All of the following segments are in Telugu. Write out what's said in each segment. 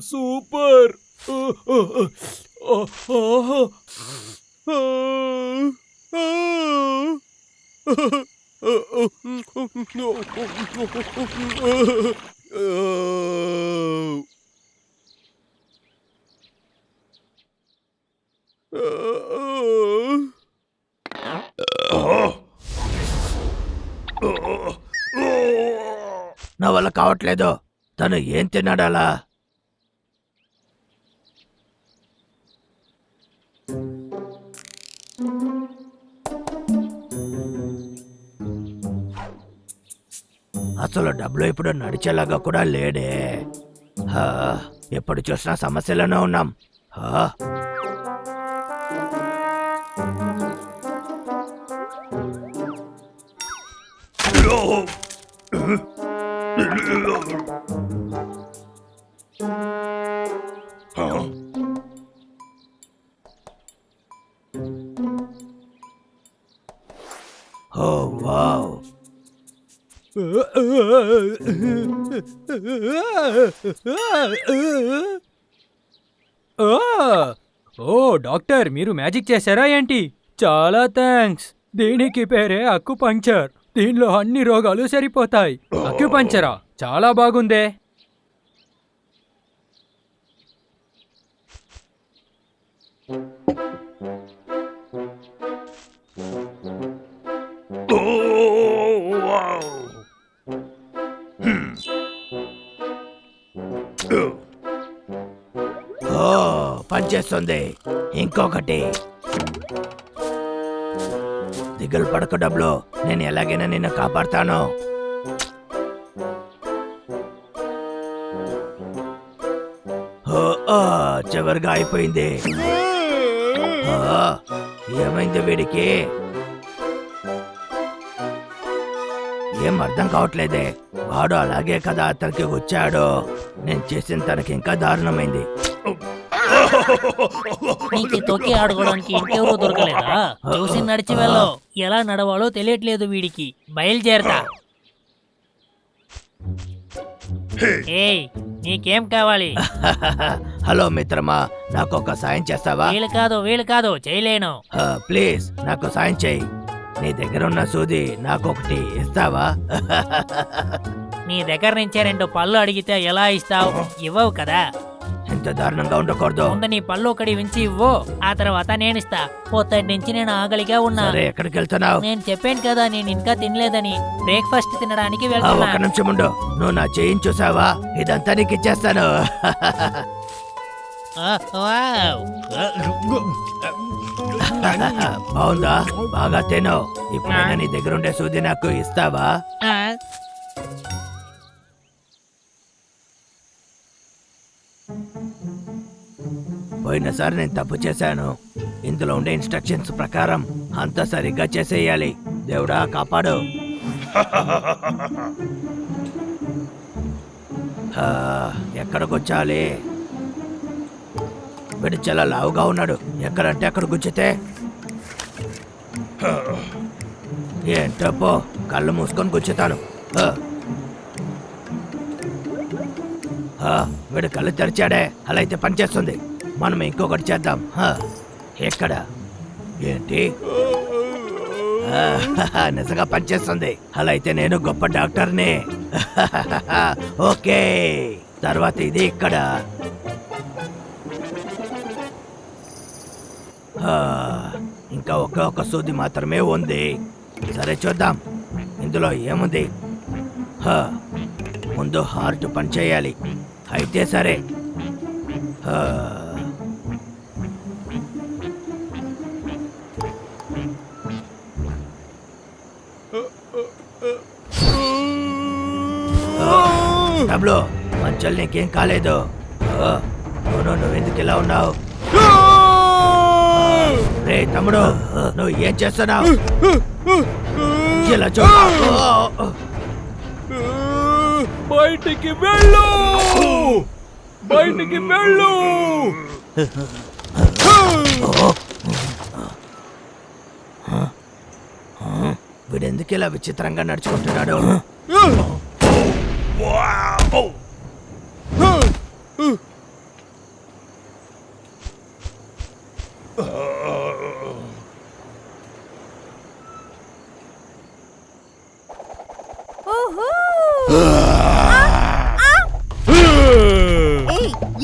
సూపర్. నా వల్ల కావట్లేదు. తను ఏం తిన్నాడు అలా? అసలు డబ్బులు ఇప్పుడు నడిచేలాగా కూడా లేడే. ఎప్పుడు చూసినా సమస్యలోనే ఉన్నాం. వావ్. ఓ డాక్టర్, మీరు మ్యాజిక్ చేశారా ఏంటి? చాలా థ్యాంక్స్. దీనికి పేరే అక్యుపంక్చర్. దీనిలో అన్ని రోగాలు సరిపోతాయి. అక్యుపంక్చరా? చాలా బాగుందే. పనిచేస్తుంది. ఇంకొకటి. దిగులు పడక డబ్బులు, నేను ఎలాగైనా నిన్ను కాపాడతాను. చివరిగా అయిపోయింది. ఏమైంది వీడికి? ఏం అర్థం కావట్లేదే. వాడు అలాగే కదా అతనికి వచ్చాడు. నేను చేసిన తనకి ఇంకా దారుణమైంది. నీకు తొక్కి ఆడుకోవడానికి ఇంకెవరూ దొరకలేదా? చూసి నడిచి వెళ్ళో. ఎలా నడవాలో తెలియట్లేదు వీడికి. బయలుదేరతా. ఏయ్, నీకేం కావాలి? హలో మిత్రమా, నాకు ఒక సాయం చేస్తావా? వీలు కాదు, చేయలేను. ప్లీజ్ నాకు సాయం చేయి. నీ దగ్గర ఉన్న సూది నాకొకటి ఇస్తావా? నీ దగ్గర నుంచే 2 పళ్ళు అడిగితే ఎలా ఇస్తావు? ఇవ్వవు కదా. ఎంత దారుణంగా ఉండకూడదు. ముందు నీ పళ్ళు ఒకటి వించి ఇవ్వు, ఆ తర్వాత నేనిస్తా. పొద్దుటి నుంచి నేను ఆకలిగా ఉన్నా. ఎక్కడికి వెళ్తున్నావు? నేను చెప్పాను కదా, నేను ఇంకా తినలేదని. బ్రేక్ఫాస్ట్ తినడానికి వెళ్తున్నా. ఒక్క నిమిషం ఉండు. నువ్వు నా చేయిని చూసావా? ఇదంతా నీకు ఇచ్చేస్తాను. బాగుందా? బాగా తిను. ఇప్పుడైనా నీ దగ్గర ఉండే సూది నాకు ఇస్తావా? పోయినసారి నేను తప్పు చేశాను. ఇందులో ఉండే ఇన్స్ట్రక్షన్స్ ప్రకారం అంతా సరిగ్గా చేసేయాలి. దేవుడా కాపాడు. ఎక్కడికొచ్చాలి? వీడు చాలా లావుగా ఉన్నాడు. ఎక్కడంటే అక్కడ గుచ్చితే ఏంటో పో. కళ్ళు మూసుకొని గుచ్చుతాను. వీడు కళ్ళు తెరిచాడే. అలా అయితే పనిచేస్తుంది. మనం ఇంకొకటి చేద్దాం. ఎక్కడ? ఏంటి? నిజంగా పనిచేస్తుంది. అలా అయితే నేను గొప్ప డాక్టర్ని. ఓకే, తర్వాత ఇది ఇక్కడ. ఇంకా ఒక్క సూది మాత్రమే ఉంది. సరే చూద్దాం ఇందులో ఏముంది. ముందు హార్ట్ పని చేయాలి. అయితే సరే. డబ్లు మంచల్ నీకేం కాలేదు. అవును, నువ్వెందుకు ఇలా ఉన్నావు? రే తమ్ముడు, నువ్వు ఏం చేస్తున్నావు? ఇలా చూడు. బయటికి వెళ్ళు, బయటికి వెళ్ళు. వీడెందుకు ఇలా విచిత్రంగా నడుచుకుంటున్నాడు?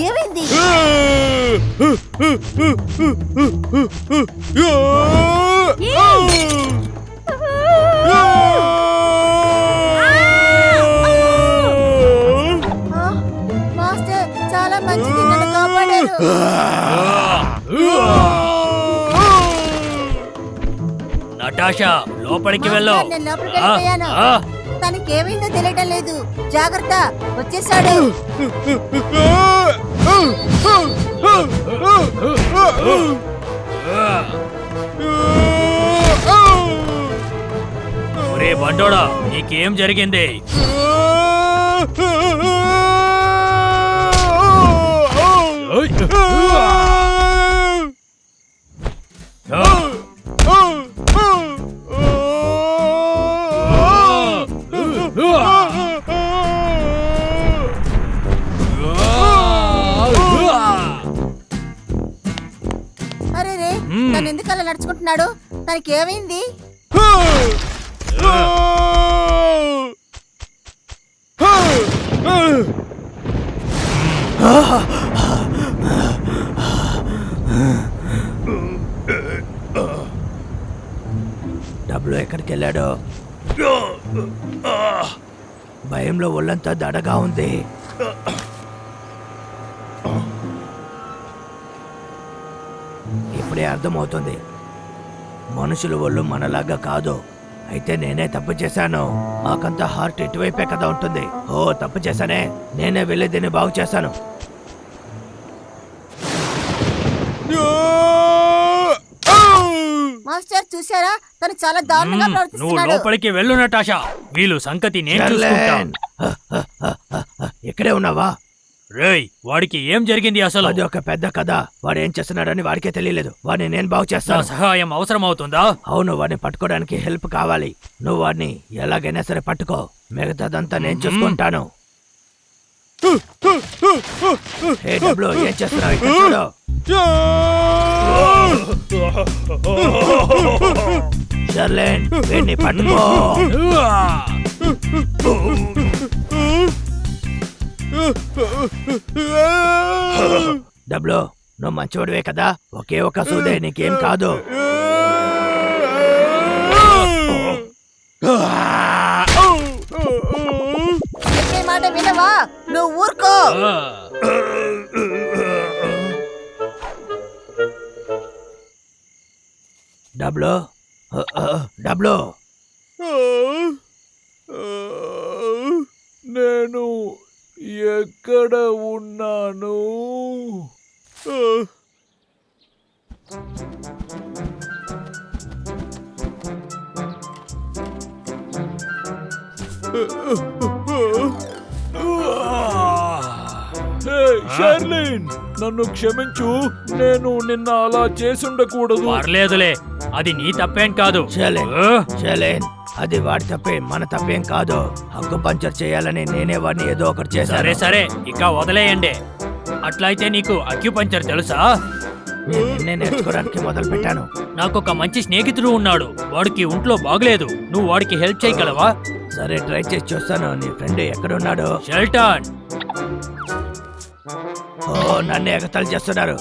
ఏమైంది? మాస్టర్ చాలా మంచిది, నన్ను కాపాడారు. నటాషా లోపలికి వెళ్ళు. మాస్టర్, నేను లోపలికి వెళ్ళిపోయాను. తనకి ఏమైందో తెలియటం లేదు. జాగ్రత్త, వచ్చేసాడు. ఒరే బండోడా, నీకేం జరిగింది? అరే రే, తను ఎందుకు అలా నడుచుకుంటున్నాడు? తనకి ఏమైంది? డబ్బులు ఎక్కడికి వెళ్ళాడు? భయంలో ఒళ్ళంతా దడగా ఉంది. ఇప్పుడే అర్థమవుతుంది, మనుషుల ఒళ్ళు మనలాగా కాదు. అయితే నేనే తప్పు చేశాను. మాకంతా హార్ట్ ఇటువైపే కదా ఉంటుంది. ఓ తప్పు చేశానే, నేనే వెళ్ళి దీన్ని బాగు చేశాను. మాస్టర్ చూసారా, తను చాలా దారుణంగా నువ్వు ప్రవర్తిస్తున్నాడు. లోపలికి వెళ్ళు నటాషా, వీళ్ళు సంగతి నేను చూసుకుంటాను. ఇక్కడే ఉన్నావా? రేయ్, వాడికి ఏం జరిగింది అసలు? అది ఒక పెద్ద కథ. వాడు ఏం చేస్తున్నాడని వాడికే తెలియలేదు. వాడిని నేను బాగు నా చేస్తాను. సహాయం అవసరం అవుతుందా? అవును, వాడిని పట్టుకోవడానికి హెల్ప్ కావాలి. నువ్వు వాడిని ఎలాగైనా సరే పట్టుకో, మిగతాదంతా నేను చూసుకుంటాను. హే డబ్లు, ఏం చేస్తున్నావు? ఇక్కడ చూడు. షర్లేన్, వీడిని పట్టుకో. డబ్లు, నువ్వు మంచివాడివే కదా, ఒకే ఒక సూదే, నీకేం కాదు. చెప్పే మాట వినవా? నువ్వు ఊరుకో. డబ్లు, డబ్లు, నేను ఎక్కడ ఉన్నాను? షర్లిన్, నన్ను క్షమించు. నేను నిన్న అలా చేసుండకూడదు. పర్లేదులే, అది నీ తప్పేం కాదు. షర్లేన్, షర్లేన్, అది వాడి తప్పే, మన తప్పేం కాదు. హక్కు పంచర్ చేయాలని నేనే వాడిని ఏదో ఒకటి సరే చేశాను. సరే, ఇక వదిలేయండి. అట్లయితే నీకు అక్యుపంచర్ తెలుసా? నేను నిన్నే నేర్చుకోవడానికి మొదలు పెట్టాను. నాకొక మంచి స్నేహితుడు ఉన్నాడు. వాడికి ఒంట్లో బాగలేదు. నువ్వు వాడికి హెల్ప్ చేయగలవా? సరే, ట్రై చేసి చూస్తాను. నీ ఫ్రెండ్ ఎక్కడున్నాడు? షెల్టన్, ఓ, నన్ను ఎగతాళి చేస్తున్నారు.